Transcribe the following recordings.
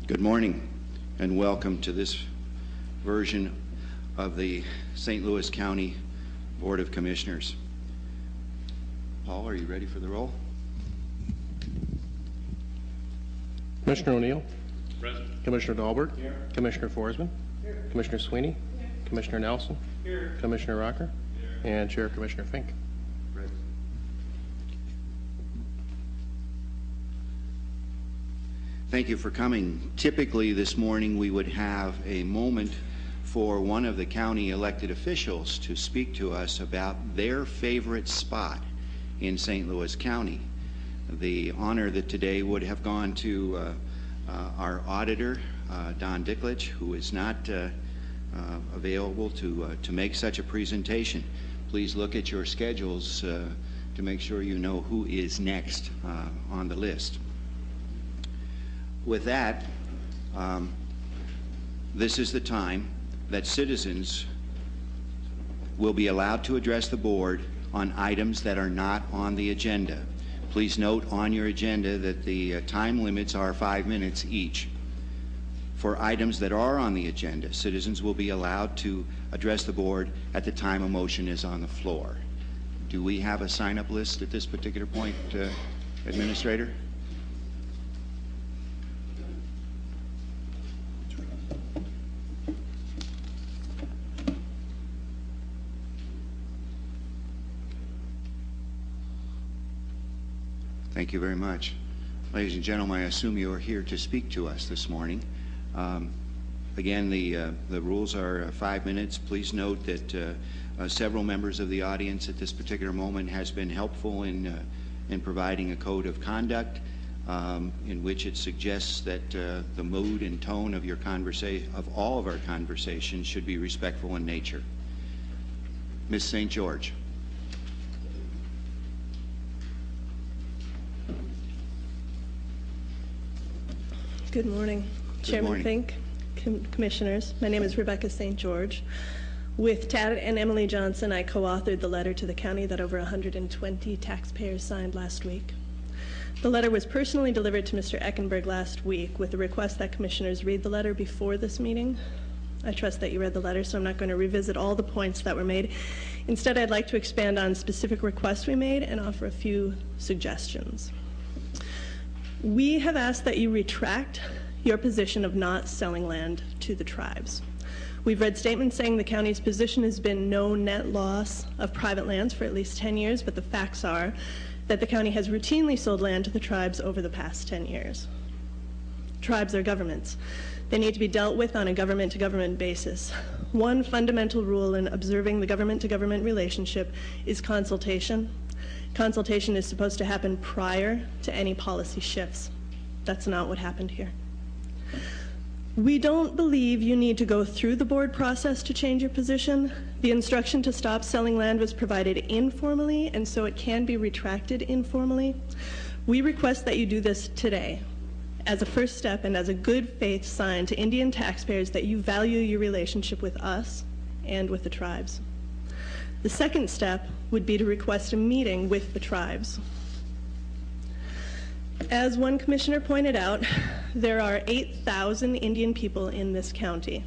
Good morning and welcome to this version of the St. Louis County Board of Commissioners. Paul, are you ready for the roll? Commissioner O'Neill. Present. Commissioner Dahlberg. Here. Commissioner Forsman. Here. Commissioner Sweeney. Here. Commissioner Nelson. Here. Commissioner Rocker. Here. And Chair Commissioner Fink. Ready. Thank you for coming. Typically this morning we would have a moment for one of the county elected officials to speak to us about their favorite spot in St. Louis County. The honor that today would have gone to our auditor, Don Dicklich, who is not available to make such a presentation. Please look at your schedules to make sure you know who is next on the list. With that, this is the time that citizens will be allowed to address the board on items that are not on the agenda. Please note on your agenda that the time limits are 5 minutes each. For items that are on the agenda, citizens will be allowed to address the board at the time a motion is on the floor. Do we have a sign-up list at this particular point, Administrator? Thank you very much. Ladies and gentlemen, I assume you are here to speak to us this morning. Again, the rules are 5 minutes. Please note that several members of the audience at this particular moment has been helpful in providing a code of conduct in which it suggests that the mood and tone of your of all of our conversations should be respectful in nature. Ms. St. George. Good morning, Chairman Fink, Commissioners. My name is Rebecca St. George. With Tad and Emily Johnson, I co-authored the letter to the county that over 120 taxpayers signed last week. The letter was personally delivered to Mr. Eckenberg last week with the request that commissioners read the letter before this meeting. I trust that you read the letter, so I'm not going to revisit all the points that were made. Instead, I'd like to expand on specific requests we made and offer a few suggestions. We have asked that you retract your position of not selling land to the tribes. We've read statements saying the county's position has been no net loss of private lands for at least 10 years, but the facts are that the county has routinely sold land to the tribes over the past 10 years. Tribes are governments. They need to be dealt with on a government-to-government basis. One fundamental rule in observing the government-to-government relationship is consultation. Consultation is supposed to happen prior to any policy shifts. That's not what happened here. We don't believe you need to go through the board process to change your position. The instruction to stop selling land was provided informally, and so it can be retracted informally. We request that you do this today as a first step and as a good faith sign to Indian taxpayers that you value your relationship with us and with the tribes. The second step would be to request a meeting with the tribes. As one commissioner pointed out, there are 8,000 Indian people in this county.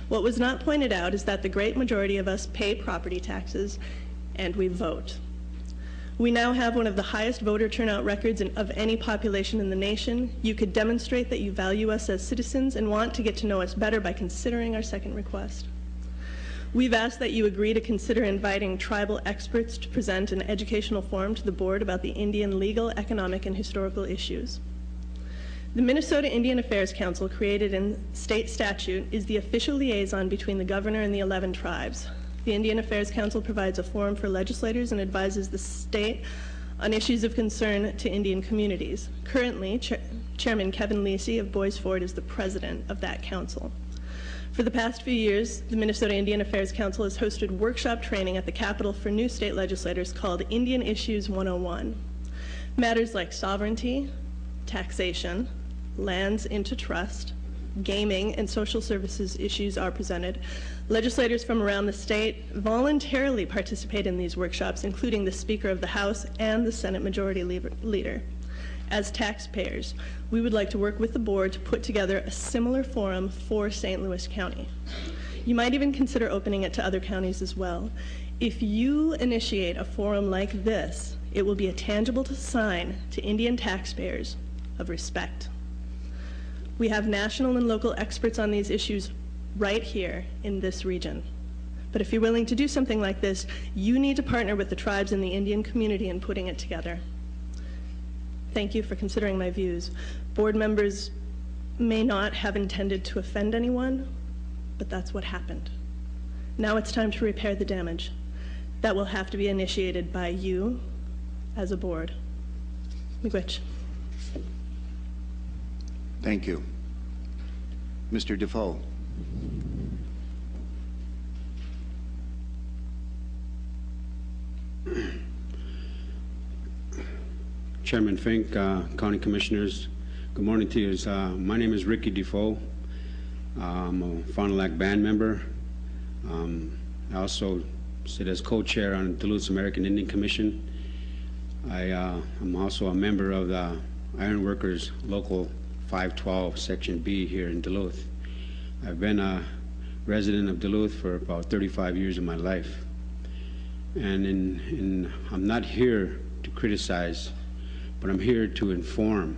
What was not pointed out is that the great majority of us pay property taxes and we vote. We now have one of the highest voter turnout records of any population in the nation. You could demonstrate that you value us as citizens and want to get to know us better by considering our second request. We've asked that you agree to consider inviting tribal experts to present an educational forum to the board about the Indian legal, economic, and historical issues. The Minnesota Indian Affairs Council, created in state statute, is the official liaison between the governor and the 11 tribes. The Indian Affairs Council provides a forum for legislators and advises the state on issues of concern to Indian communities. Currently, Chairman Kevin Lisi of Boys Ford is the president of that council. For the past few years, the Minnesota Indian Affairs Council has hosted workshop training at the Capitol for new state legislators called Indian Issues 101. Matters like sovereignty, taxation, lands into trust, gaming, and social services issues are presented. Legislators from around the state voluntarily participate in these workshops, including the Speaker of the House and the Senate Majority Leader. As taxpayers, we would like to work with the board to put together a similar forum for St. Louis County. You might even consider opening it to other counties as well. If you initiate a forum like this, it will be a tangible sign to Indian taxpayers of respect. We have national and local experts on these issues right here in this region. But if you're willing to do something like this, you need to partner with the tribes in the Indian community in putting it together. Thank you for considering my views. Board members may not have intended to offend anyone, but that's what happened. Now it's time to repair the damage. That will have to be initiated by you as a board. Miigwech. Thank you. Mr. Defoe. Chairman Fink, County Commissioners, good morning to you. My name is Ricky Defoe. I'm a Fond du Lac band member. I also sit as co-chair on Duluth's American Indian Commission. I'm also a member of the Iron Workers Local 512 Section B here in Duluth. I've been a resident of Duluth for about 35 years of my life. And I'm not here to criticize, but I'm here to inform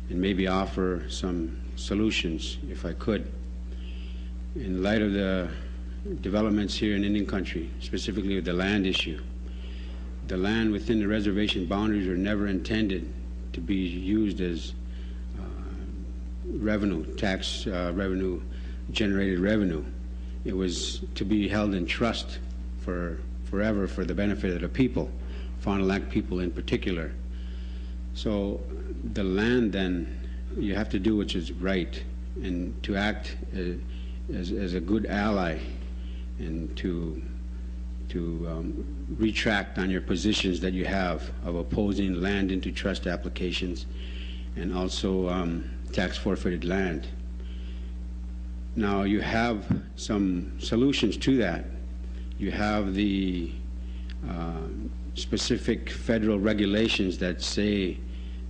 and maybe offer some solutions, if I could. In light of the developments here in Indian country, specifically with the land issue, the land within the reservation boundaries were never intended to be used as revenue, tax revenue, generated revenue. It was to be held in trust for forever for the benefit of the people, Fond du Lac people in particular. So the land, then, you have to do which is right, and to act as a good ally, and to retract on your positions that you have of opposing land into trust applications and also tax forfeited land. Now you have some solutions to that. You have the specific federal regulations that say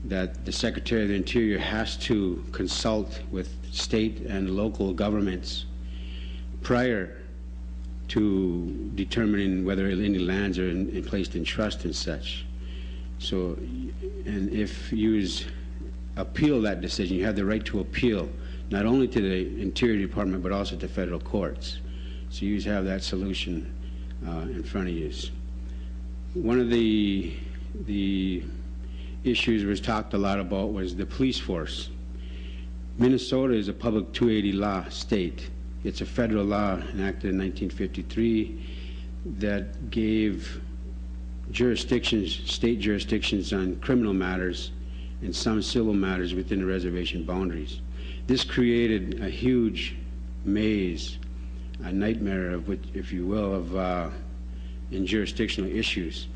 that the Secretary of the Interior has to consult with state and local governments prior to determining whether any lands are placed in trust and such. So, and if you appeal that decision, you have the right to appeal not only to the Interior Department but also to federal courts. So you have that solution in front of you. One of the issues was talked a lot about was the police force. Minnesota is a public 280 law state. It's a federal law enacted in 1953 that gave jurisdictions, state jurisdictions on criminal matters and some civil matters within the reservation boundaries. This created a huge maze, a nightmare of which, if you will, of in jurisdictional issues.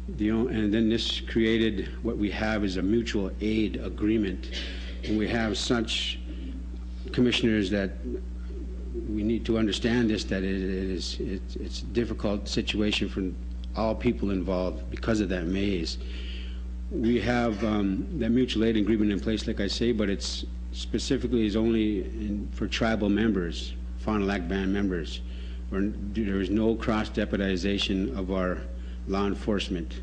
And then this created what we have is a mutual aid agreement. And we have such commissioners that we need to understand this, that it's a difficult situation for all people involved because of that maze. We have that mutual aid agreement in place, like I say, but it's specifically is only for tribal members, Fond du Lac band members, where there is no cross-deputization of our law enforcement.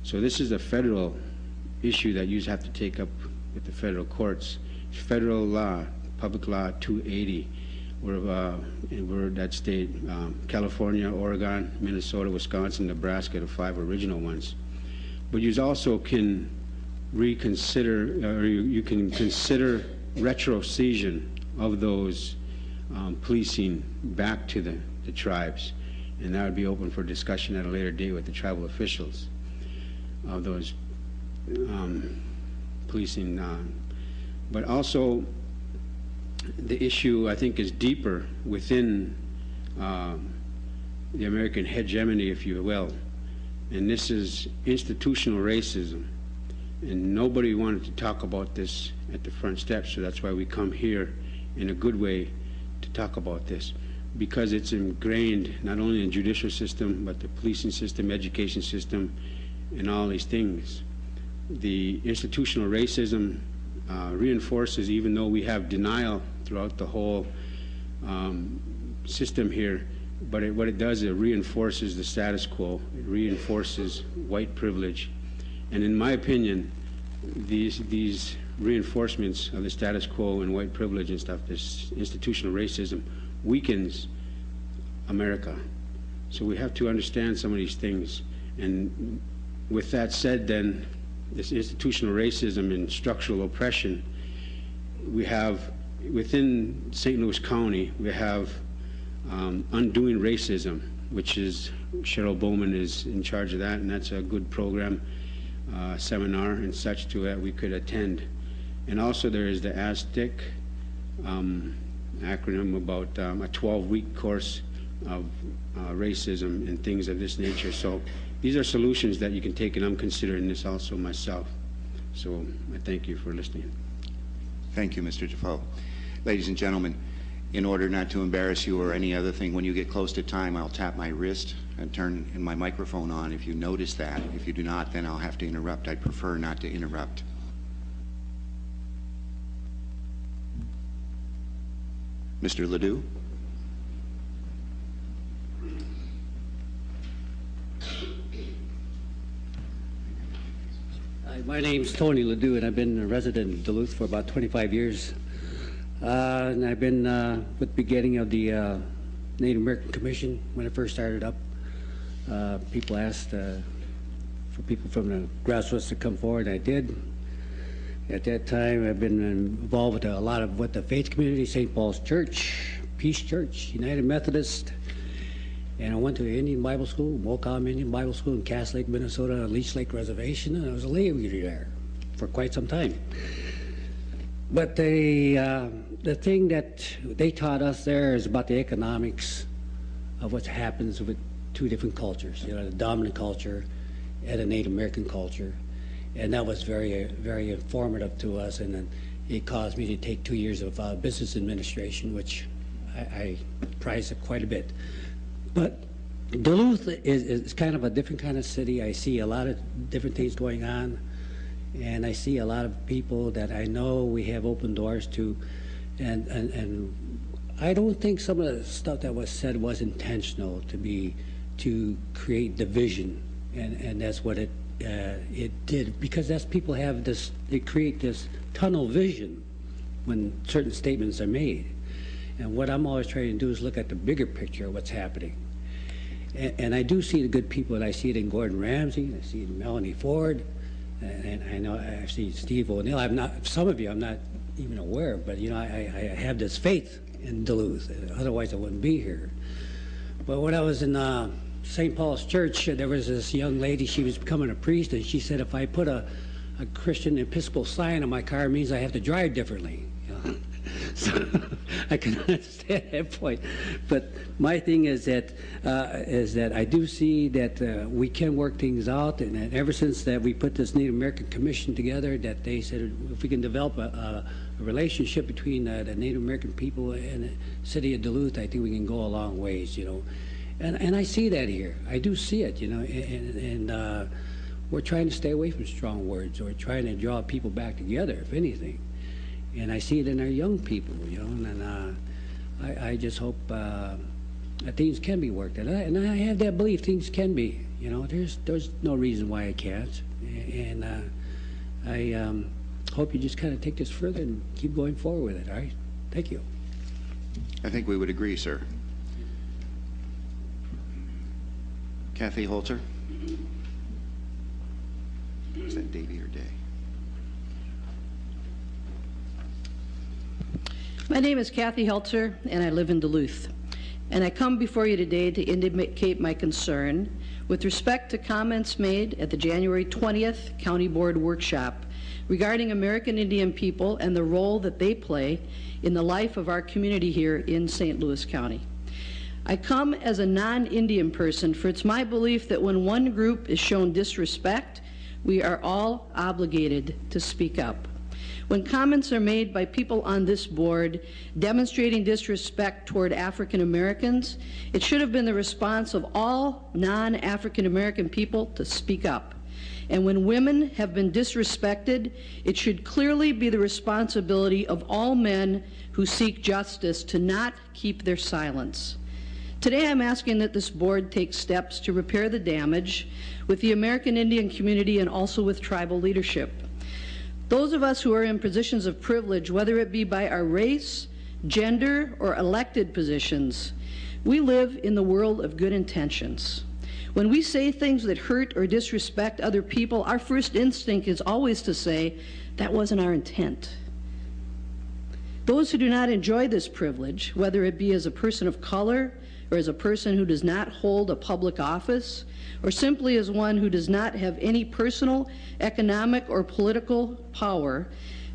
So this is a federal issue that you have to take up with the federal courts. Federal law, Public Law 280, we're that state, California, Oregon, Minnesota, Wisconsin, Nebraska, the 5 original ones. But you also can reconsider, or you can consider retrocession of those policing back to the tribes, and that would be open for discussion at a later date with the tribal officials of those policing. But also, the issue, I think, is deeper within the American hegemony, if you will, and this is institutional racism. And nobody wanted to talk about this at the front steps, so that's why we come here in a good way to talk about this, because it's ingrained not only in the judicial system, but the policing system, education system, and all these things. the institutional racism reinforces, even though we have denial throughout the whole system here, but what it does, it reinforces the status quo. It reinforces white privilege. And in my opinion, these reinforcements of the status quo and white privilege and stuff, this institutional racism, weakens America. So we have to understand some of these things. And with that said, then, this institutional racism and structural oppression, we have, within St. Louis County, we have Undoing Racism, which is, Cheryl Bowman is in charge of that, and that's a good program, seminar and such to that we could attend. And also there is the ASTIC acronym about a 12-week course of racism and things of this nature. So these are solutions that you can take, and I'm considering this also myself. So I thank you for listening. Thank you, Mr. Defoe. Ladies and gentlemen, in order not to embarrass you or any other thing, when you get close to time, I'll tap my wrist and turn my microphone on if you notice that. If you do not, then I'll have to interrupt. I'd prefer not to interrupt. Mr. Ledoux? My name's Tony Ledoux, and I've been a resident of Duluth for about 25 years. And I've been with the beginning of the Native American Commission when it first started up. People asked for people from the grassroots to come forward, and I did. At that time, I've been involved with a lot of what the faith community, St. Paul's Church, Peace Church, United Methodist, and I went to Indian Bible School, Mocom Indian Bible School in Cass Lake, Minnesota, on Leech Lake Reservation, and I was a lay reader there for quite some time. But the thing that they taught us there is about the economics of what happens with two different cultures, you know, the dominant culture and the Native American culture. And that was very, very informative to us, and then it caused me to take 2 years of business administration, which I prize it quite a bit. But Duluth is kind of a different kind of city. I see a lot of different things going on, and I see a lot of people that I know we have open doors to, and I don't think some of the stuff that was said was intentional to create division, and that's what it did, because that's people have this, they create this tunnel vision when certain statements are made. And what I'm always trying to do is look at the bigger picture of what's happening. And I do see the good people, and I see it in Gordon Ramsay, I see it in Melanie Ford, and I know I see Steve O'Neill. I'm not, some of you I'm not even aware, but you know, I have this faith in Duluth, otherwise I wouldn't be here. But when I was in St. Paul's Church, there was this young lady, she was becoming a priest, and she said, if I put a Christian Episcopal sign on my car, it means I have to drive differently. You know? So I can understand that point. But my thing is that I do see that we can work things out, and ever since that we put this Native American Commission together, that they said if we can develop a relationship between the Native American people and the city of Duluth, I think we can go a long ways, you know. And I see that here. I do see it, you know, and we're trying to stay away from strong words. We're trying to draw people back together, if anything. And I see it in our young people, you know, and I just hope that things can be worked out. And I have that belief things can be, you know, there's no reason why I can't. And I hope you just kind of take this further and keep going forward with it, all right? Thank you. I think we would agree, sir. Kathy Holzer? Is that Davy or Day? My name is Kathy Heltzer, and I live in Duluth. And I come before you today to indicate my concern with respect to comments made at the January 20th County Board Workshop regarding American Indian people and the role that they play in the life of our community here in St. Louis County. I come as a non-Indian person, for it's my belief that when one group is shown disrespect, we are all obligated to speak up. When comments are made by people on this board demonstrating disrespect toward African Americans, it should have been the response of all non-African American people to speak up. And when women have been disrespected, it should clearly be the responsibility of all men who seek justice to not keep their silence. Today I'm asking that this board take steps to repair the damage with the American Indian community and also with tribal leadership. Those of us who are in positions of privilege, whether it be by our race, gender, or elected positions, we live in the world of good intentions. When we say things that hurt or disrespect other people, our first instinct is always to say, that wasn't our intent. Those who do not enjoy this privilege, whether it be as a person of color, or as a person who does not hold a public office, or simply as one who does not have any personal, economic, or political power,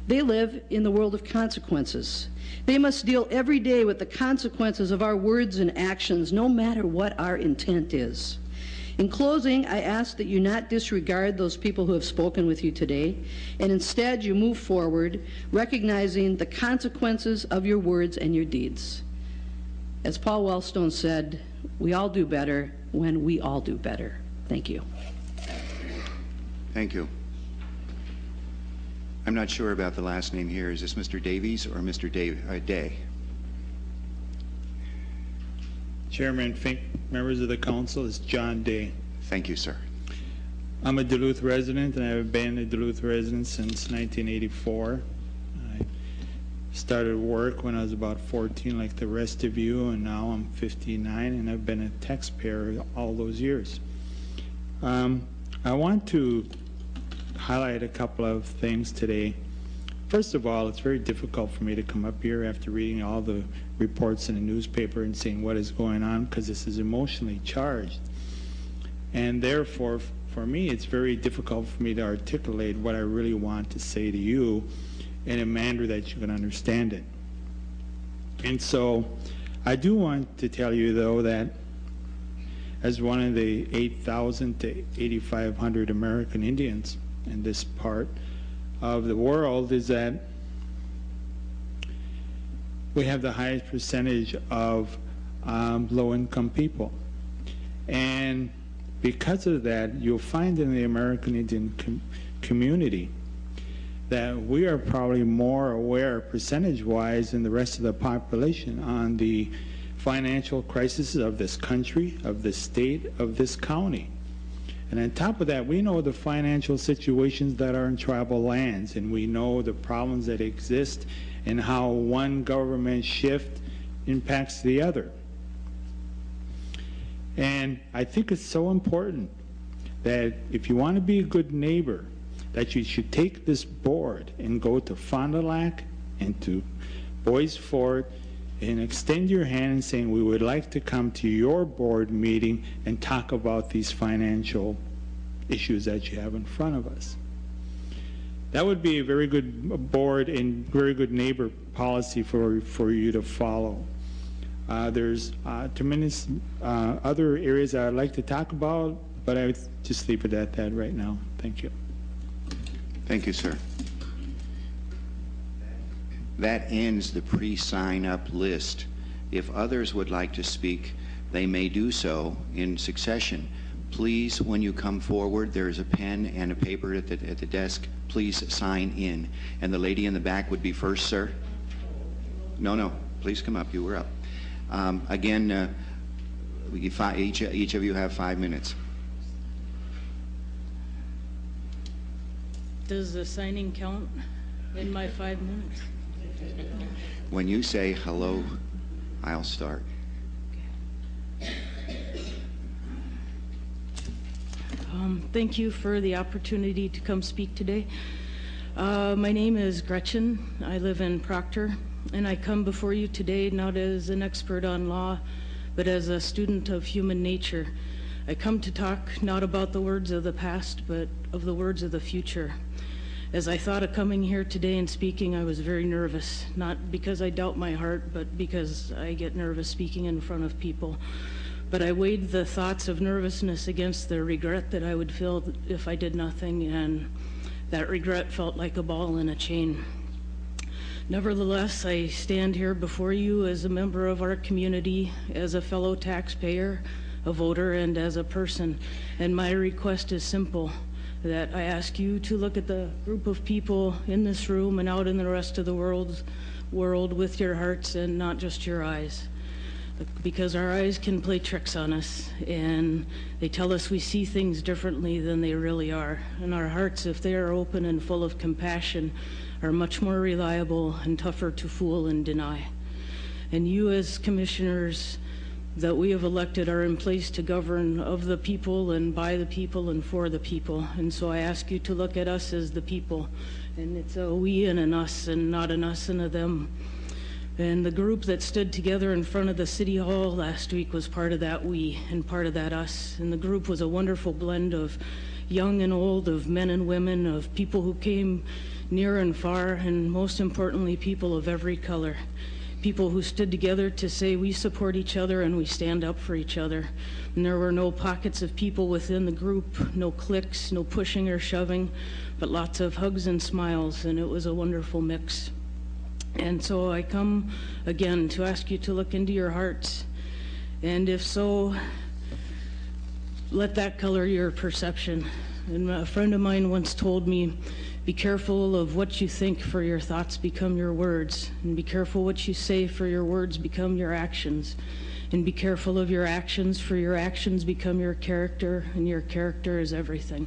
they live in the world of consequences. They must deal every day with the consequences of our words and actions, no matter what our intent is. In closing, I ask that you not disregard those people who have spoken with you today, and instead you move forward, recognizing the consequences of your words and your deeds. As Paul Wellstone said, we all do better when we all do better. Thank you. Thank you. I'm not sure about the last name here. Is this Mr. Davies or Mr. Day? Chairman Fink, members of the council, it's John Day. Thank you, sir. I'm a Duluth resident, and I've been a Duluth resident since 1984. I started work when I was about 14, like the rest of you, and now I'm 59, and I've been a taxpayer all those years. I want to highlight a couple of things today. First of all, it's very difficult for me to come up here after reading all the reports in the newspaper and seeing what is going on, because this is emotionally charged. And therefore, for me, it's very difficult for me to articulate what I really want to say to you in a manner that you can understand it. And so I do want to tell you, though, that as one of the 8,000 to 8,500 American Indians in this part of the world, is that we have the highest percentage of low-income people. And because of that, you'll find in the American Indian community that we are probably more aware percentage-wise than the rest of the population on the financial crisis of this country, of this state, of this county. And on top of that, we know the financial situations that are in tribal lands, and we know the problems that exist and how one government shift impacts the other. And I think it's so important that if you want to be a good neighbor, that you should take this board and go to Fond du Lac and to Bois Fort and extend your hand and saying, we would like to come to your board meeting and talk about these financial issues that you have in front of us. That would be a very good board and very good neighbor policy for you to follow. There's tremendous other areas that I'd like to talk about, but I would just leave it at that right now. Thank you. Thank you, sir. That ends the pre-sign-up list. If others would like to speak, they may do so in succession. Please, when you come forward, there is a pen and a paper at the desk. Please sign in. And the lady in the back would be first, sir. No, please come up. You were up. Again, each of you have 5 minutes. Does the signing count in my 5 minutes? When you say hello, I'll start. Thank you for the opportunity to come speak today. My name is Gretchen. I live in Proctor, and I come before you today not as an expert on law, but as a student of human nature. I come to talk not about the words of the past, but of the words of the future. As I thought of coming here today and speaking, I was very nervous, not because I doubt my heart, but because I get nervous speaking in front of people. But I weighed the thoughts of nervousness against the regret that I would feel if I did nothing, and that regret felt like a ball in a chain. Nevertheless, I stand here before you as a member of our community, as a fellow taxpayer, a voter, and as a person. And my request is simple. that I ask you to look at the group of people in this room and out in the rest of the world with your hearts and not just your eyes. Because our eyes can play tricks on us, and they tell us we see things differently than they really are. And our hearts, if they are open and full of compassion, are much more reliable and tougher to fool and deny. And you as commissioners that we have elected are in place to govern of the people and by the people and for the people. And so I ask you to look at us as the people. And it's a we and an us, and not an us and a them. And the group that stood together in front of the City Hall last week was part of that we and part of that us. And the group was a wonderful blend of young and old, of men and women, of people who came near and far, and most importantly, people of every color. People who stood together to say we support each other and we stand up for each other. And there were no pockets of people within the group, no cliques, no pushing or shoving, but lots of hugs and smiles, and it was a wonderful mix. And so I come again to ask you to look into your hearts, and if so, let that color your perception. And a friend of mine once told me, be careful of what you think, for your thoughts become your words, and be careful what you say, for your words become your actions, and be careful of your actions, for your actions become your character, and your character is everything.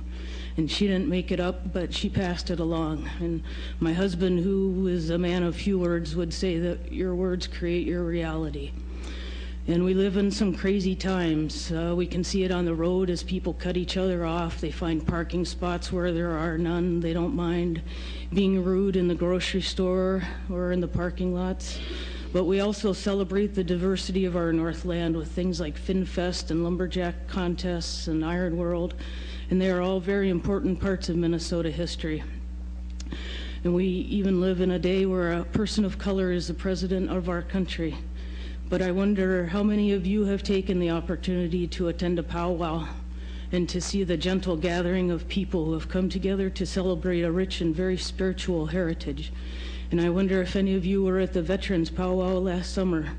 And she didn't make it up, but she passed it along. And my husband, who is a man of few words, would say that your words create your reality. And we live in some crazy times. We can see it on the road as people cut each other off. They find parking spots where there are none. They don't mind being rude in the grocery store or in the parking lots. But we also celebrate the diversity of our Northland with things like FinFest and lumberjack contests and Iron World. And they are all very important parts of Minnesota history. And we even live in a day where a person of color is the president of our country. But I wonder how many of you have taken the opportunity to attend a powwow and to see the gentle gathering of people who have come together to celebrate a rich and very spiritual heritage. And I wonder if any of you were at the Veterans Powwow last summer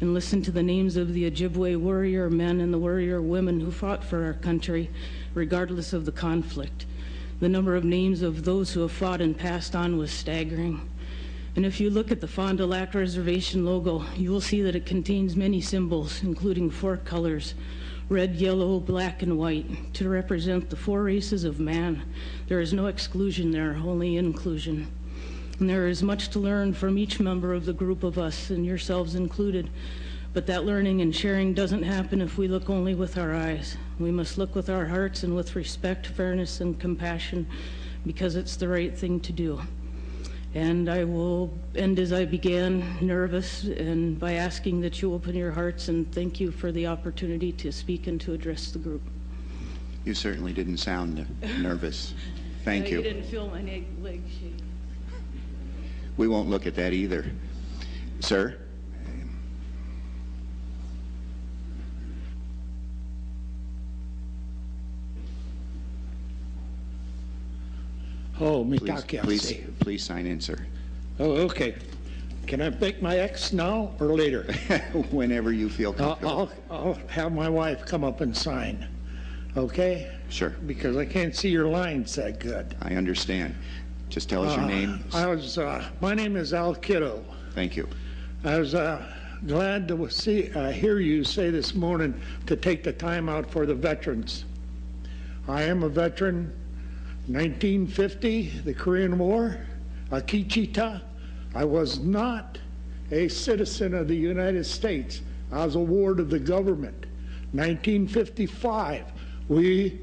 and listened to the names of the Ojibwe warrior men and the warrior women who fought for our country, regardless of the conflict. The number of names of those who have fought and passed on was staggering. And if you look at the Fond du Lac Reservation logo, you will see that it contains many symbols, including 4 colors, red, yellow, black, and white, to represent the 4 races of man. There is no exclusion there, only inclusion. And there is much to learn from each member of the group of us, and yourselves included. But that learning and sharing doesn't happen if we look only with our eyes. We must look with our hearts and with respect, fairness, and compassion, because it's the right thing to do. And I will end as I began, nervous, and by asking that you open your hearts, and thank you for the opportunity to speak and to address the group. You certainly didn't sound nervous. Thank you. You didn't feel my leg shake. We won't look at that either. Sir? Oh, Please sign in, sir. Oh, okay. Can I make my X now or later? Whenever you feel comfortable. I'll have my wife come up and sign. Okay? Sure. Because I can't see your lines that good. I understand. Just tell us your name. My name is Al Kiddo. Thank you. I was glad to hear you say this morning to take the time out for the veterans. I am a veteran. 1950, the Korean War, Akichita. I was not a citizen of the United States. I was a ward of the government. 1955, we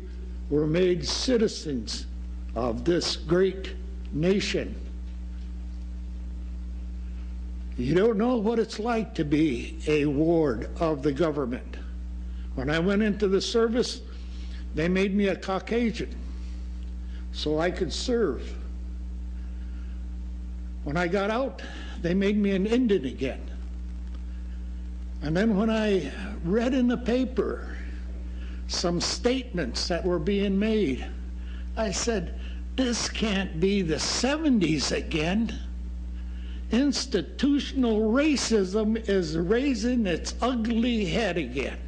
were made citizens of this great nation. You don't know what it's like to be a ward of the government. When I went into the service, they made me a Caucasian so I could serve. When I got out, they made me an Indian again. And then when I read in the paper some statements that were being made, I said, this can't be the 70s again. Institutional racism is raising its ugly head again.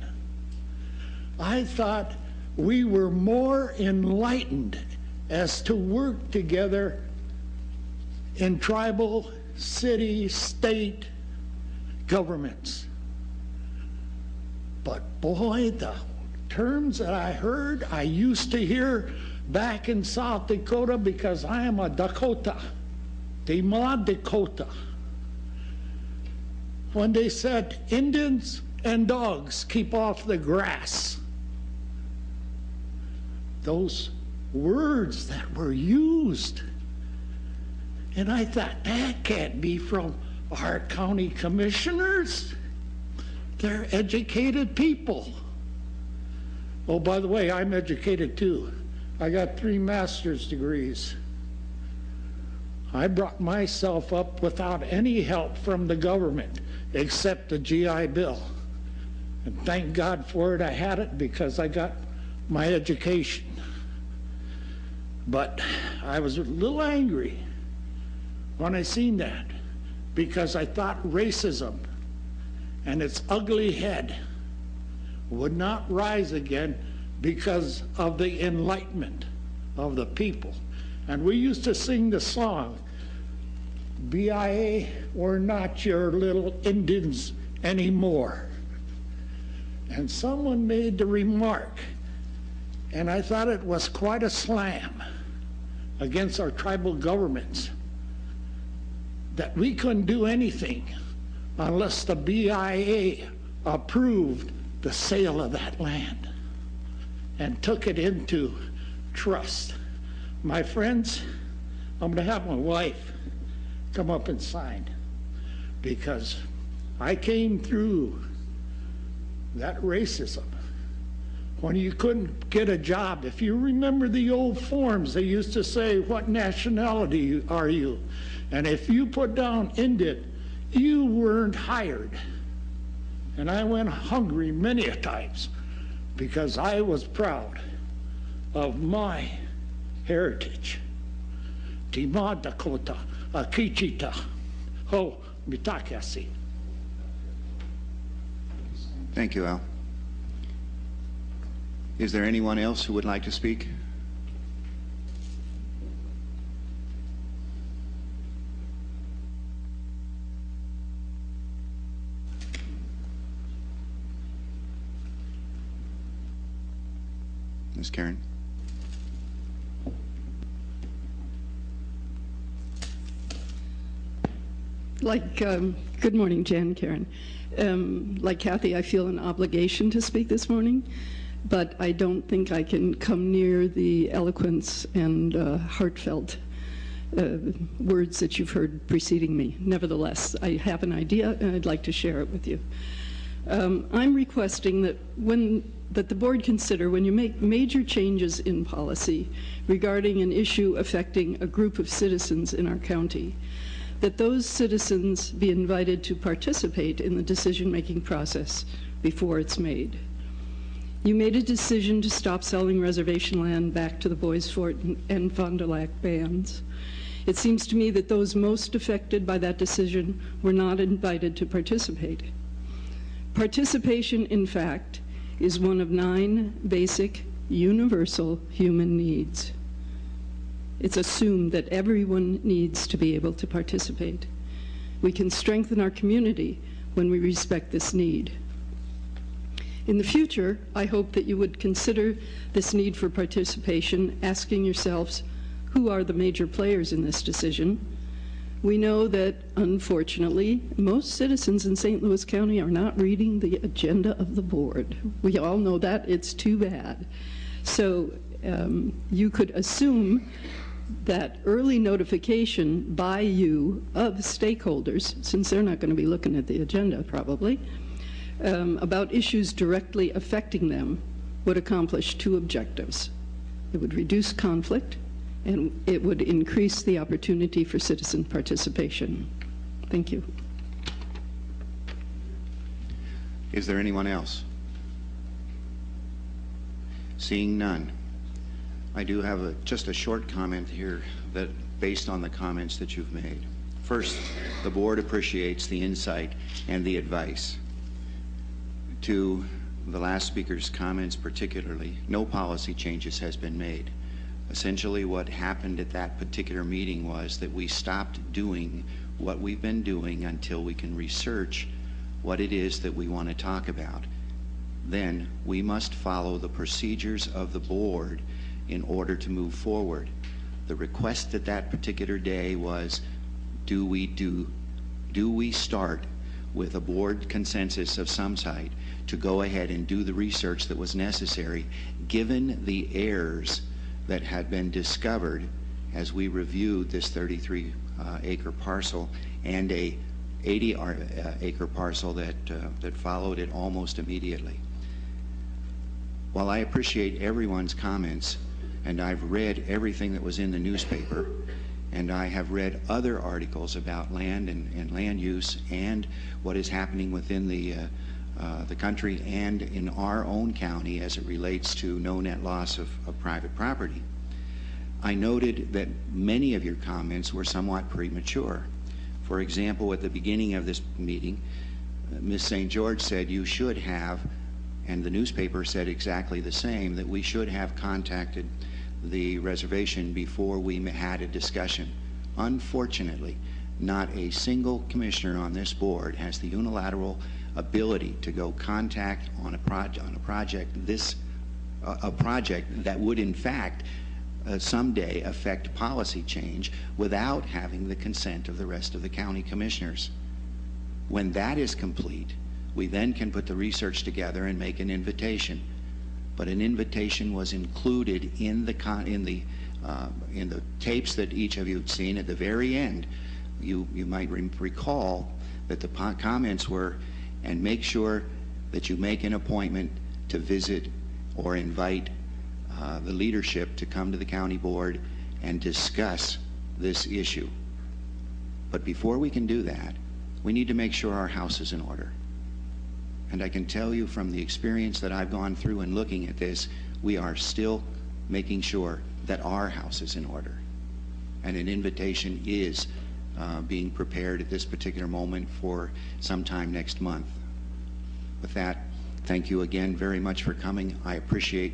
I thought we were more enlightened as to work together in tribal, city, state governments. But boy, the terms that I heard, I used to hear back in South Dakota, because I am a Dakota, Dima Dakota, when they said Indians and dogs keep off the grass. Those words that were used. And I thought, that can't be from our county commissioners. They're educated people. Oh, by the way, I'm educated too. I got 3 master's degrees. I brought myself up without any help from the government except the GI Bill. And thank God for it, I had it because I got my education. But I was a little angry when I seen that, because I thought racism and its ugly head would not rise again because of the enlightenment of the people. And we used to sing the song, BIA, we're not your little Indians anymore. And someone made the remark, and I thought it was quite a slam against our tribal governments, that we couldn't do anything unless the BIA approved the sale of that land and took it into trust. My friends, I'm going to have my wife come up and sign, because I came through that racism when you couldn't get a job. If you remember the old forms, they used to say, what nationality are you? And if you put down Indian, you weren't hired. And I went hungry many a times because I was proud of my heritage. Tima Dakota, Akichita, Ho Mitakasi. Thank you, Al. Is there anyone else who would like to speak? Ms. Karen. Good morning, Jan, Karen. Like Kathy, I feel an obligation to speak this morning, but I don't think I can come near the eloquence and heartfelt words that you've heard preceding me. Nevertheless, I have an idea and I'd like to share it with you. I'm requesting that the board consider, when you make major changes in policy regarding an issue affecting a group of citizens in our county, that those citizens be invited to participate in the decision-making process before it's made. You made a decision to stop selling reservation land back to the Bois Forte and Fond du Lac bands. It seems to me that those most affected by that decision were not invited to participate. Participation, in fact, is one of 9 basic, universal human needs. It's assumed that everyone needs to be able to participate. We can strengthen our community when we respect this need. In the future, I hope that you would consider this need for participation, asking yourselves, who are the major players in this decision? We know that, unfortunately, most citizens in St. Louis County are not reading the agenda of the board. We all know that. It's too bad. So you could assume that early notification by you of stakeholders, since they're not going to be looking at the agenda probably, about issues directly affecting them would accomplish 2 objectives. It would reduce conflict, and it would increase the opportunity for citizen participation. Thank you. Is there anyone else? Seeing none. I do have just a short comment here that based on the comments that you've made. First, the board appreciates the insight and the advice. To the last speaker's comments particularly, no policy changes has been made. Essentially what happened at that particular meeting was that we stopped doing what we've been doing until we can research what it is that we want to talk about. Then we must follow the procedures of the board in order to move forward. The request at that particular day was, do we start with a board consensus of some site to go ahead and do the research that was necessary given the errors that had been discovered as we reviewed this 33 acre parcel and a 80 acre parcel that followed it almost immediately. While I appreciate everyone's comments, and I've read everything that was in the newspaper, and I have read other articles about land and land use and what is happening within the country and in our own county as it relates to no net loss of private property, I noted that many of your comments were somewhat premature. For example, at the beginning of this meeting, Ms. St. George said you should have, and the newspaper said exactly the same, that we should have contacted the reservation before we had a discussion. Unfortunately, not a single commissioner on this board has the unilateral ability to go contact on a project that would in fact someday affect policy change without having the consent of the rest of the county commissioners. When that is complete, we then can put the research together and make an invitation. But an invitation was included in the tapes that each of you had seen. At the very end, you might recall that the comments were, and make sure that you make an appointment to visit or invite the leadership to come to the county board and discuss this issue. But before we can do that, we need to make sure our house is in order. And I can tell you from the experience that I've gone through in looking at this, we are still making sure that our house is in order. And an invitation is being prepared at this particular moment for sometime next month. With that, thank you again very much for coming. I appreciate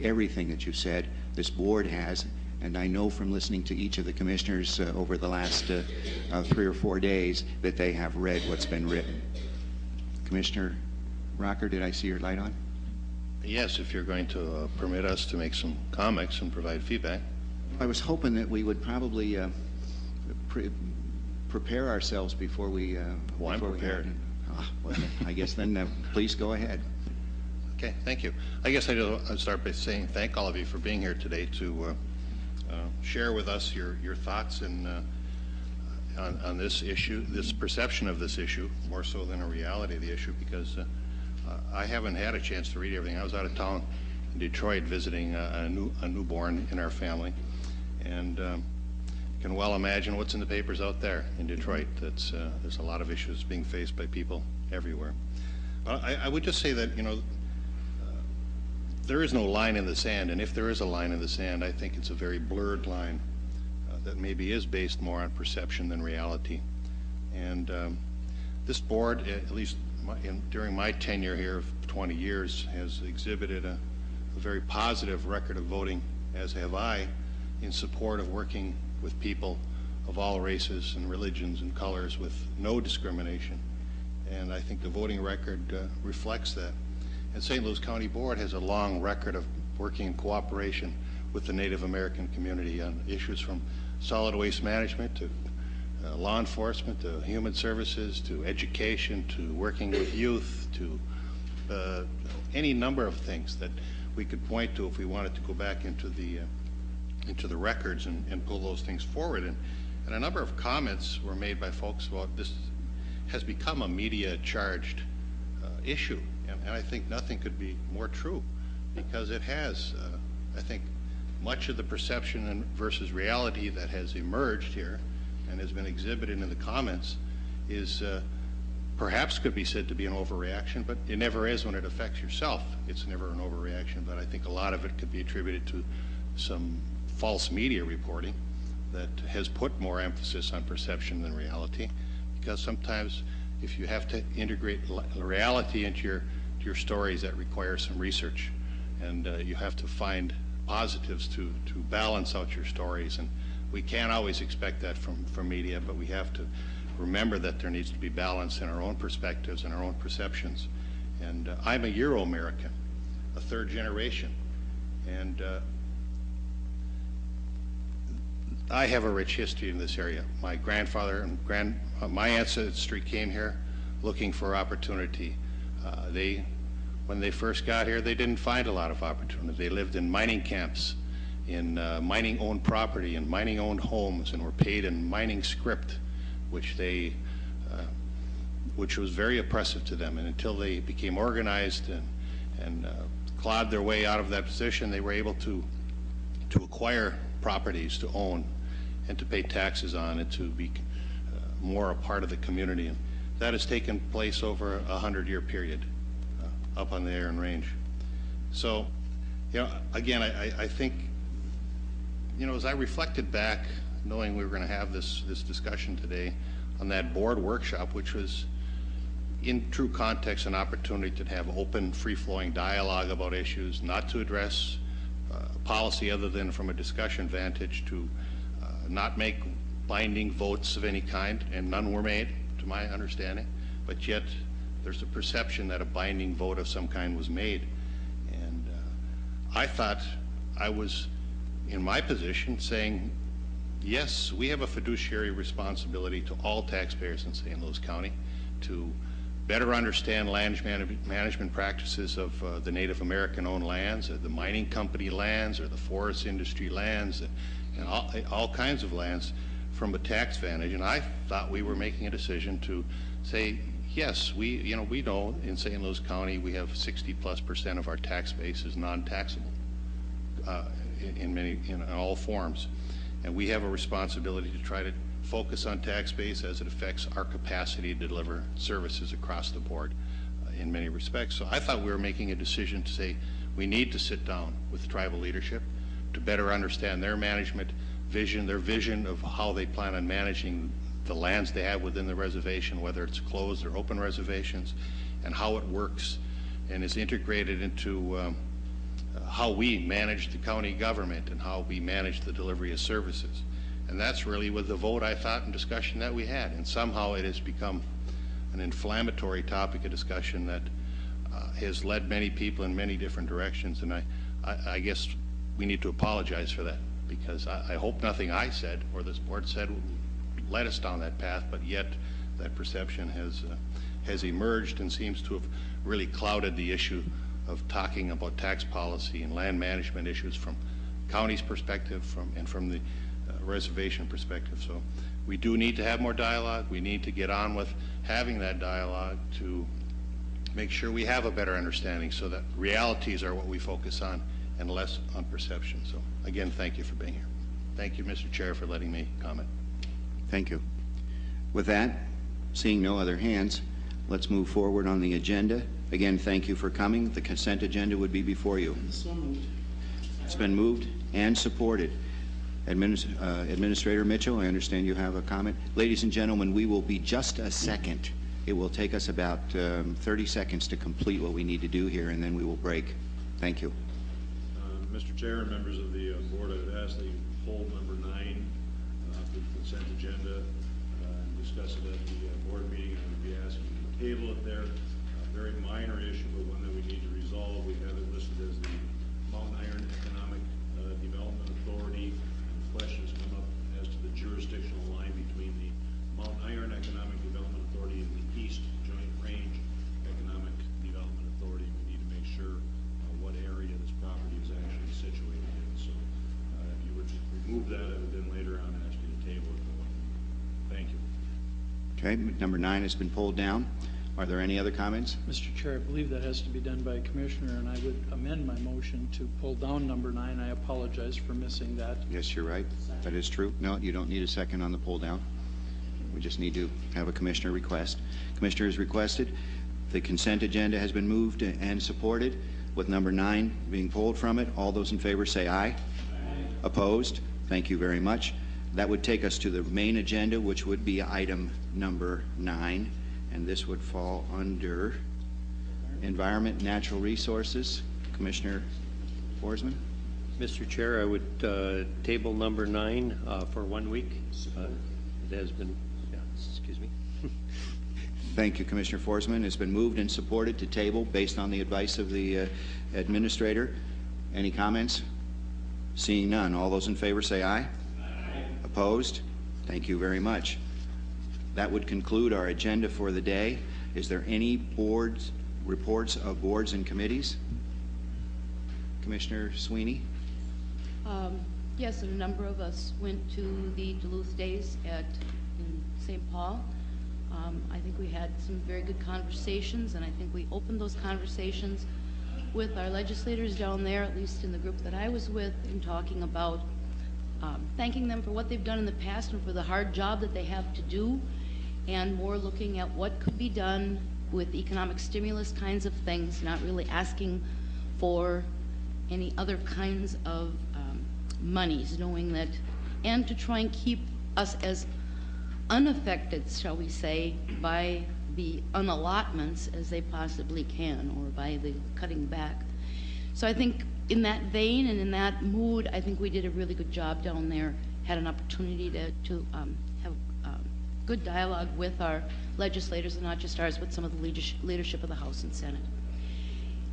everything that you said. This board has, and I know from listening to each of the commissioners over the last 3 or 4 days that they have read what's been written. Commissioner Rocker, did I see your light on? Yes, if you're going to permit us to make some comments and provide feedback. I was hoping that we would probably prepare ourselves before we... I'm prepared. Well, I guess then please go ahead. Okay, thank you. I guess I'd start by saying thank all of you for being here today to share with us your thoughts and on this issue, this perception of this issue, more so than a reality of the issue, because I haven't had a chance to read everything. I was out of town in Detroit visiting a newborn in our family, and can well imagine what's in the papers out there in Detroit. There's a lot of issues being faced by people everywhere. I would just say that, there is no line in the sand, and if there is a line in the sand, I think it's a very blurred line that maybe is based more on perception than reality. And this board, at least during my tenure here of 20 years, has exhibited a very positive record of voting, as have I, in support of working with people of all races and religions and colors with no discrimination. And I think the voting record reflects that. And St. Louis County Board has a long record of working in cooperation with the Native American community on issues from solid waste management to law enforcement to human services to education to working with youth to any number of things that we could point to if we wanted to go back into the records and pull those things forward. And a number of comments were made by folks about this has become a media-charged issue. And I think nothing could be more true, because it has, I think, much of the perception versus reality that has emerged here and has been exhibited in the comments is perhaps could be said to be an overreaction, but it never is when it affects yourself. It's never an overreaction, but I think a lot of it could be attributed to some false media reporting that has put more emphasis on perception than reality, because sometimes if you have to integrate reality into your stories, that requires some research, and you have to find positives to balance out your stories. And we can't always expect that from media, but we have to remember that there needs to be balance in our own perspectives and our own perceptions. And I'm a Euro-American, a third generation, and I have a rich history in this area. My grandfather and my ancestry came here looking for opportunity. When they first got here, they didn't find a lot of opportunity. They lived in mining camps, in mining-owned property and mining-owned homes, and were paid in mining script, which was very oppressive to them. And until they became organized and clawed their way out of that position, they were able to acquire properties to own and to pay taxes on, and to be more a part of the community. And that has taken place over a 100-year period up on the Iron Range. So, again, I think, as I reflected back, knowing we were going to have this discussion today on that board workshop, which was in true context an opportunity to have open, free-flowing dialogue about issues, not to address policy other than from a discussion vantage, to not make binding votes of any kind, and none were made, to my understanding, but yet there's a perception that a binding vote of some kind was made. And I thought I was, in my position, saying, yes, we have a fiduciary responsibility to all taxpayers in St. Louis County to better understand land management practices of the Native American-owned lands, or the mining company lands, or the forest industry lands, and all kinds of lands from a tax vantage. And I thought we were making a decision to say, yes, we know in St. Louis County we have 60+% of our tax base is non-taxable in all forms, and we have a responsibility to try to focus on tax base as it affects our capacity to deliver services across the board in many respects. So I thought we were making a decision to say we need to sit down with tribal leadership to better understand their management vision, their vision of how they plan on managing the lands they have within the reservation, whether it's closed or open reservations, and how it works and is integrated into how we manage the county government and how we manage the delivery of services. And that's really with the vote, I thought, and discussion that we had. And somehow it has become an inflammatory topic of discussion that has led many people in many different directions. And I guess we need to apologize for that, because I hope nothing I said or this board said led us down that path, but yet that perception has emerged and seems to have really clouded the issue of talking about tax policy and land management issues from county's perspective and from the reservation perspective. So we do need to have more dialogue. We need to get on with having that dialogue to make sure we have a better understanding, so that realities are what we focus on and less on perception. So again, thank you for being here. Thank you, Mr. Chair, for letting me comment. Thank you. With that, seeing no other hands, let's move forward on the agenda. Again, thank you for coming. The consent agenda would be before you. So moved. It's been moved and supported. Administrator Mitchell, I understand you have a comment. Ladies and gentlemen, we will be just a second. It will take us about 30 seconds to complete what we need to do here, and then we will break. Thank you. Mr. Chair and members of the board, I would ask that you hold number 9 off the consent agenda and discuss it at the board meeting. I would be asking you to table it there. A very minor issue, but one that we need to resolve. We have it listed as the Mountain Iron Economic Development Authority. Questions come up as to the jurisdictional line between the Mountain Iron Economic Development Authority and the East Joint Range Economic Development Authority. We need to make sure what area this property is actually situated in. So if you would remove that, I would then later on ask you to table it. Thank you. Okay, number 9 has been pulled down. Are there any other comments? Mr. Chair, I believe that has to be done by a commissioner, and I would amend my motion to pull down number 9. I apologize for missing that. Yes, you're right. That is true. No, you don't need a second on the pull down. We just need to have a commissioner request. Commissioner has requested. The consent agenda has been moved and supported, with number 9 being pulled from it. All those in favor say aye. Aye. Opposed? Thank you very much. That would take us to the main agenda, which would be item number 9. And this would fall under Environment and Natural Resources. Commissioner Forsman? Mr. Chair, I would table number 9 for 1 week. It has been, excuse me. Thank you, Commissioner Forsman. It's been moved and supported to table based on the advice of the administrator. Any comments? Seeing none. All those in favor say aye. Aye. Opposed? Thank you very much. That would conclude our agenda for the day. Is there any reports of boards and committees? Commissioner Sweeney? Yes, and a number of us went to the Duluth Days in St. Paul. I think we had some very good conversations, and I think we opened those conversations with our legislators down there, at least in the group that I was with, in talking about thanking them for what they've done in the past and for the hard job that they have to do, and more looking at what could be done with economic stimulus kinds of things, not really asking for any other kinds of monies, knowing that, and to try and keep us as unaffected, shall we say, by the unallotments as they possibly can, or by the cutting back. So I think in that vein and in that mood, I think we did a really good job down there, had an opportunity to have good dialogue with our legislators, and not just ours, but some of the leadership of the House and Senate.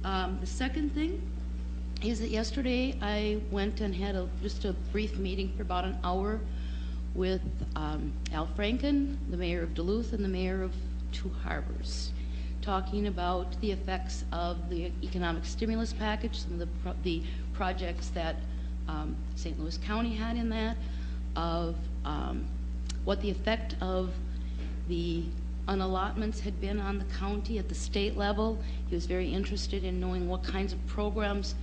The second thing is that yesterday I went and had just a brief meeting for about an hour with Al Franken, the mayor of Duluth, and the mayor of Two Harbors, talking about the effects of the economic stimulus package, some of the projects that St. Louis County had in that, of what the effect of the unallotments had been on the county at the state level. He was very interested in knowing what kinds of programs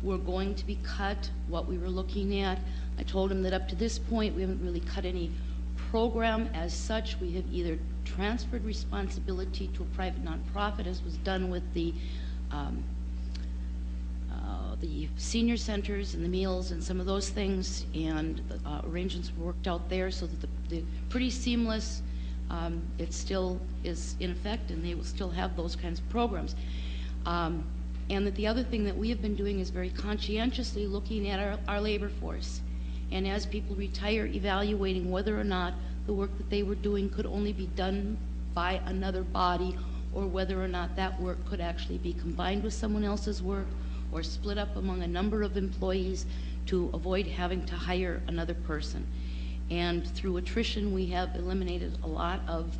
were going to be cut, what we were looking at. I told him that up to this point we haven't really cut any program as such. We have either transferred responsibility to a private nonprofit, as was done with the senior centers and the meals and some of those things, and the arrangements were worked out there so that the pretty seamless. It still is in effect, and they will still have those kinds of programs. And that the other thing that we have been doing is very conscientiously looking at our labor force, and as people retire, evaluating whether or not the work that they were doing could only be done by another body, or whether or not that work could actually be combined with someone else's work or split up among a number of employees to avoid having to hire another person. And through attrition, we have eliminated a lot of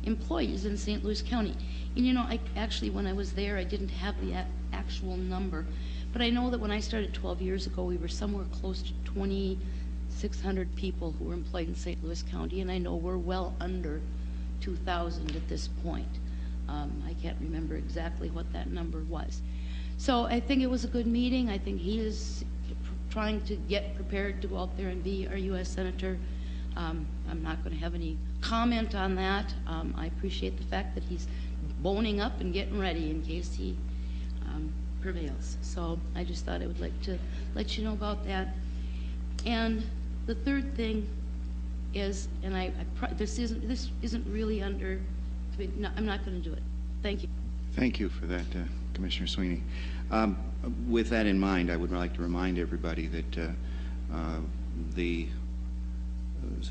employees in St. Louis County. And you know, actually, when I was there, I didn't have the actual number, but I know that when I started 12 years ago, we were somewhere close to 2,600 people who were employed in St. Louis County, and I know we're well under 2,000 at this point. I can't remember exactly what that number was. So I think it was a good meeting. I think he is trying to get prepared to go out there and be our U.S. Senator. I'm not going to have any comment on that. I appreciate the fact that he's boning up and getting ready in case he prevails. So I just thought I would like to let you know about that. And the third thing is, and this isn't really under, no, I'm not going to do it. Thank you. Thank you for that, Commissioner Sweeney. With that in mind, I would like to remind everybody that the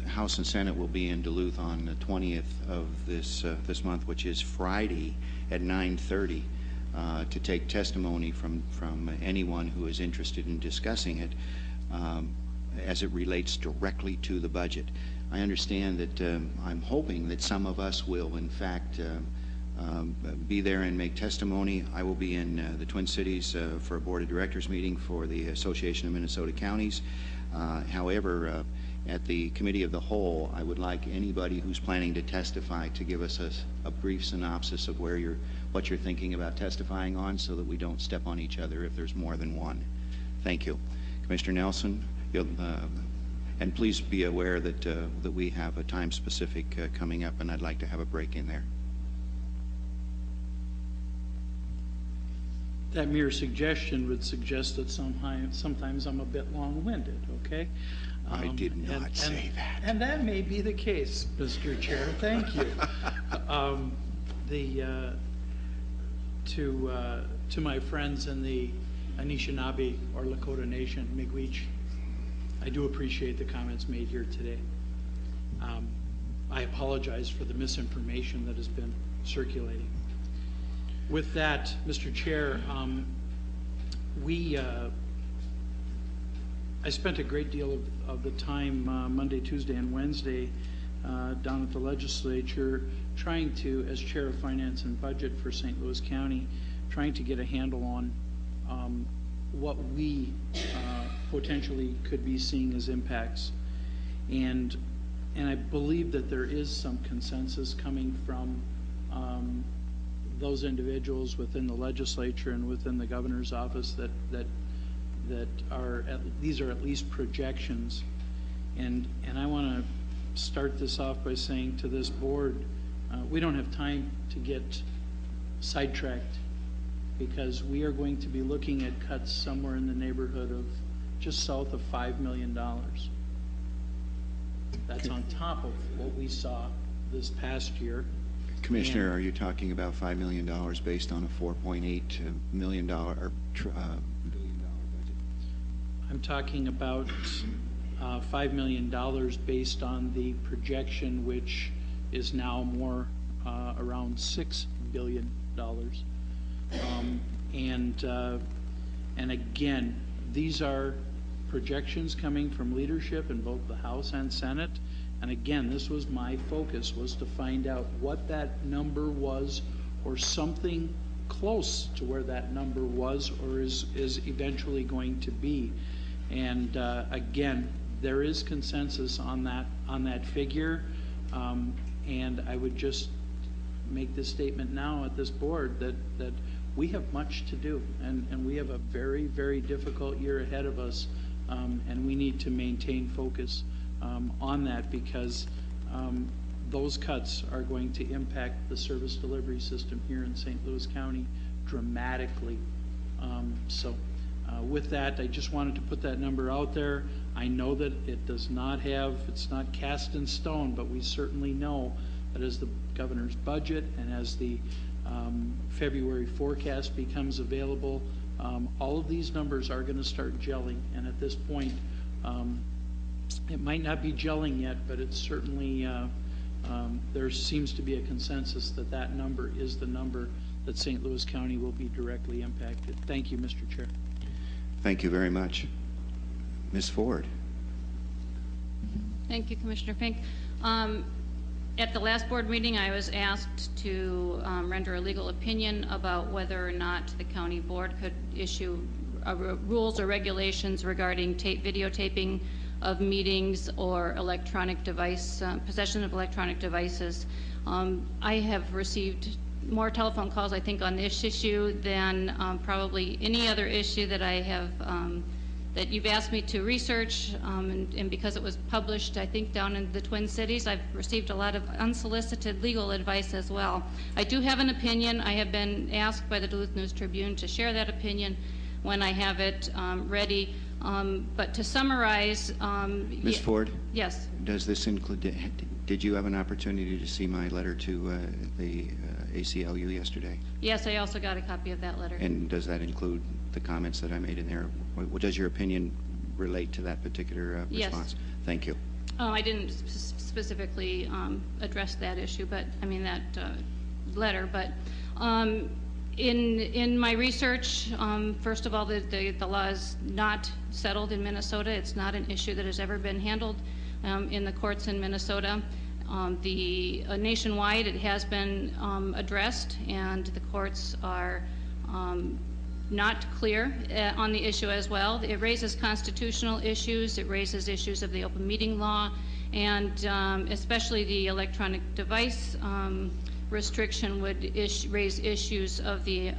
House and Senate will be in Duluth on the 20th of this month, which is Friday at 9:30, to take testimony from anyone who is interested in discussing it as it relates directly to the budget. I understand that I'm hoping that some of us will, in fact, be there and make testimony. I will be in the Twin Cities for a Board of Directors meeting for the Association of Minnesota Counties. However, at the Committee of the Whole, I would like anybody who's planning to testify to give us a brief synopsis of what you're thinking about testifying on, so that we don't step on each other if there's more than one. Thank you. Commissioner Nelson, and please be aware that we have a time specific coming up, and I'd like to have a break in there. That mere suggestion would suggest that sometimes I'm a bit long-winded, okay? I did not say that. And that may be the case, Mr. Chair. Thank you. To my friends in the Anishinaabe or Lakota Nation, Miigwech. I do appreciate the comments made here today. I apologize for the misinformation that has been circulating. With that, Mr. Chair, I spent a great deal of the time Monday, Tuesday, and Wednesday down at the legislature trying to, as Chair of Finance and Budget for St. Louis County, trying to get a handle on what we potentially could be seeing as impacts. And I believe that there is some consensus coming from those individuals within the legislature and within the governor's office that these are at least projections. And I want to start this off by saying to this board, we don't have time to get sidetracked, because we are going to be looking at cuts somewhere in the neighborhood of just south of $5 million. That's on top of what we saw this past year. Commissioner, are you talking about $5 million based on a $4.8 million billion-dollar budget? I'm talking about $5 million based on the projection, which is now more around $6 billion. And again, these are projections coming from leadership in both the House and Senate. And again, this was my focus, was to find out what that number was, or something close to where that number was or is eventually going to be. And again, there is consensus on that figure. And I would just make this statement now at this board that we have much to do, and we have a very, very difficult year ahead of us, and we need to maintain focus on that, because those cuts are going to impact the service delivery system here in St. Louis County dramatically. So with that, I just wanted to put that number out there. I know that it's not cast in stone, but we certainly know that as the governor's budget and as the February forecast becomes available, all of these numbers are going to start gelling. And at this point, it might not be gelling yet, but it's certainly, there seems to be a consensus that that number is the number that St. Louis County will be directly impacted. Thank you, Mr. Chair. Thank you very much. Ms. Ford. Thank you, Commissioner Fink. At the last board meeting, I was asked to render a legal opinion about whether or not the county board could issue rules or regulations regarding videotaping of meetings or electronic device, possession of electronic devices. I have received more telephone calls, I think, on this issue than probably any other issue that I have that you've asked me to research, and because it was published, I think, down in the Twin Cities, I've received a lot of unsolicited legal advice as well. I do have an opinion. I have been asked by the Duluth News Tribune to share that opinion when I have it ready. But to summarize... Ms. Ford? Yes. Does this include... Did you have an opportunity to see my letter to the ACLU yesterday? Yes, I also got a copy of that letter. And does that include the comments that I made in there? Does your opinion relate to that particular response? Yes. Thank you. I didn't specifically address that issue, but I mean that letter. But in my research, first of all, the law is not settled in Minnesota. It's not an issue that has ever been handled in the courts in Minnesota. Nationwide, it has been addressed, and the courts are not clear on the issue as well. It raises constitutional issues. It raises issues of the open meeting law, and especially the electronic device restriction would raise issues of the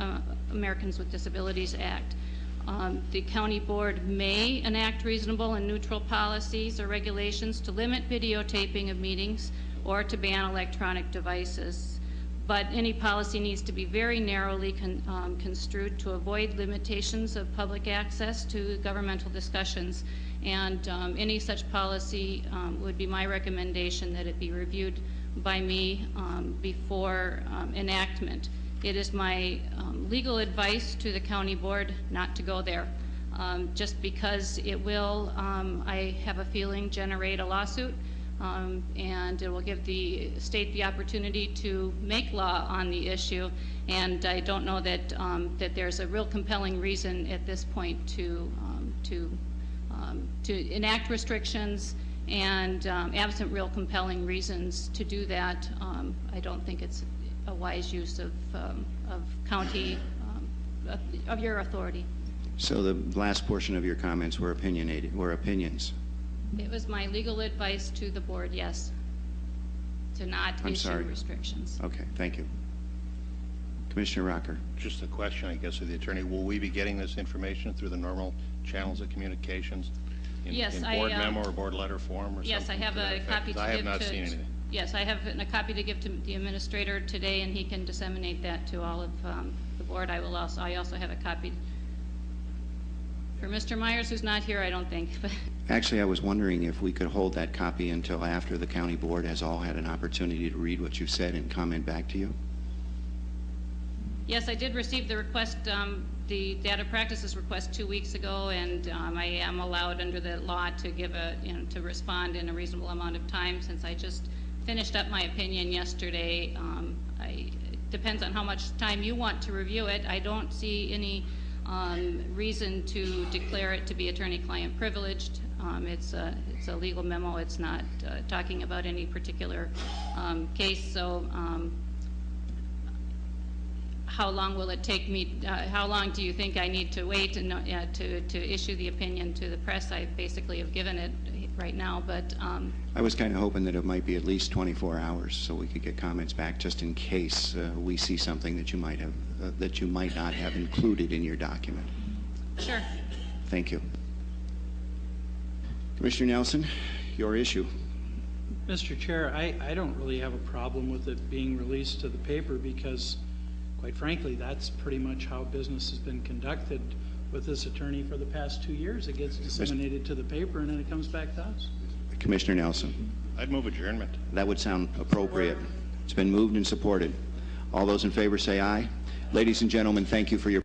Americans with Disabilities Act. The county board may enact reasonable and neutral policies or regulations to limit videotaping of meetings or to ban electronic devices. But any policy needs to be very narrowly construed to avoid limitations of public access to governmental discussions. And any such policy would be my recommendation that it be reviewed by me before enactment. It is my legal advice to the county board not to go there, just because it will, I have a feeling, generate a lawsuit, and it will give the state the opportunity to make law on the issue. And I don't know that that there's a real compelling reason at this point to enact restrictions. And absent real compelling reasons to do that, I don't think it's a wise use of county, of your authority. So the last portion of your comments were opinions. It was my legal advice to the board, yes, to not issue restrictions. Okay, thank you. Commissioner Rocker. Just a question, I guess, of the attorney. Will we be getting this information through the normal channels of communications? Yes, in board memo or board letter form or yes, something? Yes, I have a copy to give to... I have not seen anything. Yes, I have a copy to give to the administrator today, and he can disseminate that to all of the board. I also have a copy for Mr. Myers, who's not here, I don't think. Actually, I was wondering if we could hold that copy until after the county board has all had an opportunity to read what you said and comment back to you. Yes, I did receive the request, the data practices request 2 weeks ago, and I am allowed under the law to give to respond in a reasonable amount of time. Since I just finished up my opinion yesterday, it depends on how much time you want to review it. I don't see any reason to declare it to be attorney-client privileged. It's a legal memo. It's not talking about any particular case. So. How long will it take me, how long do you think I need to wait to issue the opinion to the press? I basically have given it right now, but... I was kind of hoping that it might be at least 24 hours so we could get comments back just in case we see something that you might have, that you might not have included in your document. Sure. Thank you. Commissioner Nelson, your issue. Mr. Chair, I don't really have a problem with it being released to the paper because quite frankly, that's pretty much how business has been conducted with this attorney for the past 2 years. It gets disseminated to the paper and then it comes back to us. Commissioner Nelson. I'd move adjournment. That would sound appropriate. It's been moved and supported. All those in favor say aye. Ladies and gentlemen, thank you for your